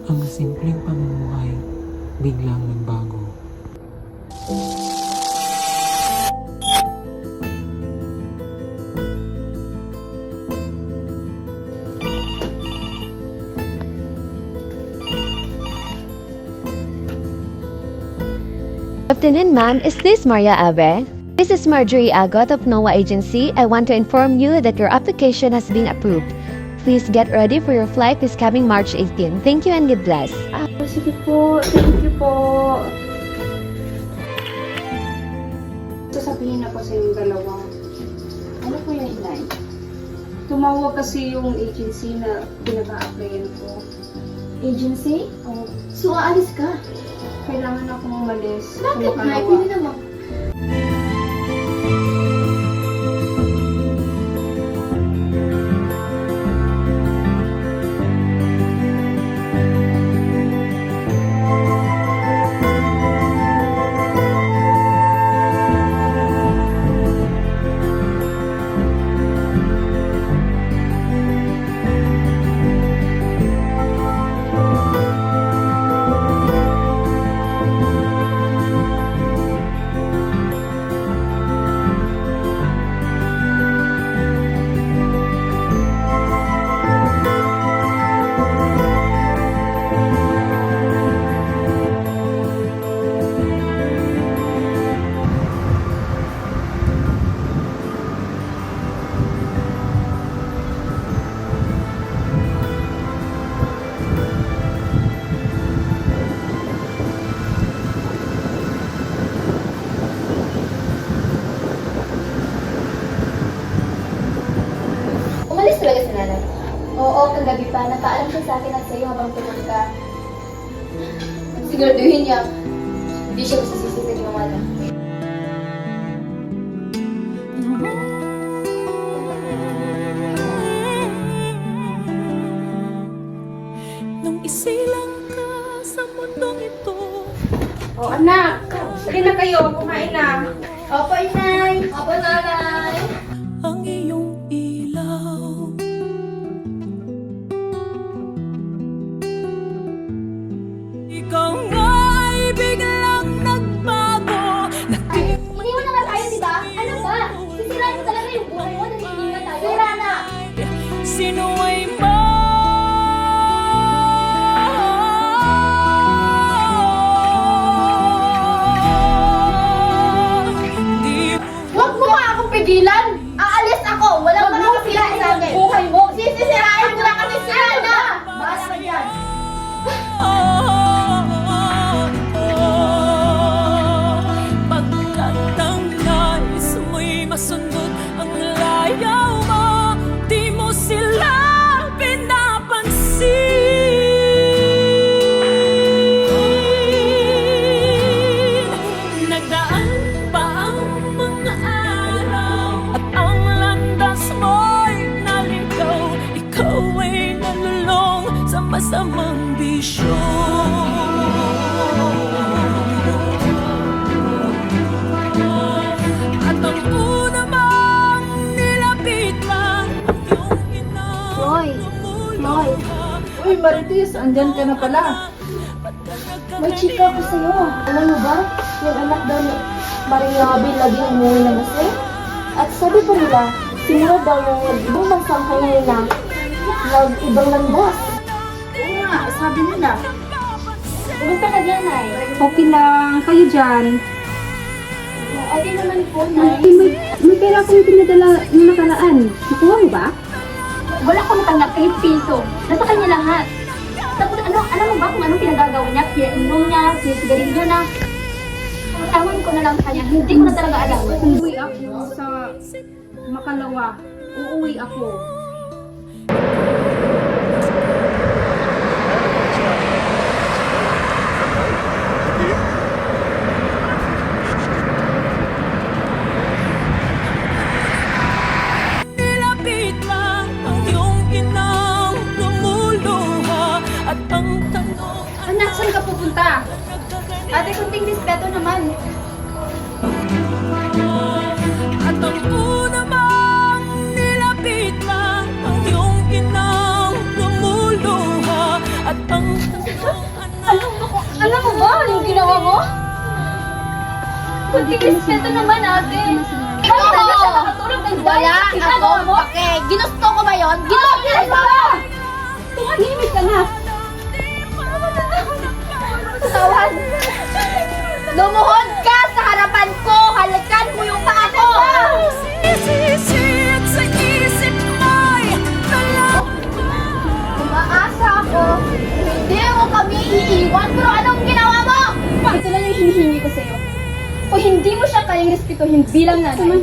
Ang simpleng pamumuhay biglang nagbago. Good afternoon, ma'am. Is this Maria Abe? This is Marjorie Agot of NOAA Agency. I want to inform you that your application has been approved. Please get ready for your flight this coming March 18. Thank you and God bless. Sige po, thank you po. Sasabihin ako sa yung dalawa. Ano po yung inay? Tumawag kasi yung agency na pinag-a-applyan ko. Agency? Oh, So, aalis ka? kailangan akong umalis. Bakit, Sa Nay? Makalawa. Pwede naman. Umalis talaga si nanay? Oo, kagabi pa. Nakaalam siya sa akin at sa'yo habang tulog ka. Siguraduhin niya. Hindi siya masasisi sa ginawa niya. Nung isilang ka sa mundong ito. Oh, anak! Sige na kayo, kumain na. Opo, inay! Opo, nanay! Ang iyong ilaw. Ikaw nga ay biglang nagbago. Maniwan na nga tayo, di ba? Ano ba? Sisirain mo talaga yung buhay mo. Naniningan tayo. Sira na! Sino ay Di Huwag mo nga akong pigilan! Aalis ako! Walang makakasirain sa akin! Buhay mo! Sisirain mo na kasi sira na! Bahala ka dyan! Pagkat ang nais mo'y masundot ang layaw mo, di mo sila pinapansin. Nagdaan pa ang mga araw at ang landas mo'y naligaw. Ikaw ay nalulong sa masamang bisyo. At ang una mang nilapit lang yung Roy! Roy! Uy, Marites, andyan ka na pala. May chika ko sa'yo. Alam mo ba? Yung anak daw ni Maria Abel laging umuwi ng kasi. At sabi pa nila, simula daw yung ibang bansang kanina na nag-ibang landas. Oo nga, sabi nila. Pumunta ka dyan, Nay. Okay lang, kayo dyan. Okay naman po, Nay. May pera akong pinadala nung nakaraan. Nakuha mo ba? Wala ko natanggap kahit piso. Nasa kanya lahat. Tapos alam mo ba kung anong pinagagawa niya? Pinainom niya, pinasigarilyo na. Ewan ko na lang sa kanya. Hindi ko na talaga alam. Uuwi ako sa Makalawa. Uuwi ako. Nilapit lang ang iyong inang lumuluha at ang tanong Anak, saan ka pupunta? Ate, kunting respeto naman. at ang una mang nilapit lang Kunting respeto naman, ate. Bakit hindi siya nakatulog ng Wala akong mo? pake. Ginusto ko ba yun? Ginusto ko ba? Tumahimik ka na. Tawan. Lumuhod ka sa harapan ko. Halikan mo yung paa ko. Sisisit sa isip mo'y Umaasa ako. Hindi mo kami iiwan. Pero anong ginawa mo? Ito lang yung hinihingi ko sa'yo. Kung hindi mo siya kayang respetuhin bilang nanay,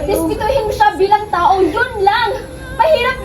respetuhin mo siya bilang tao, yun lang! Mahirap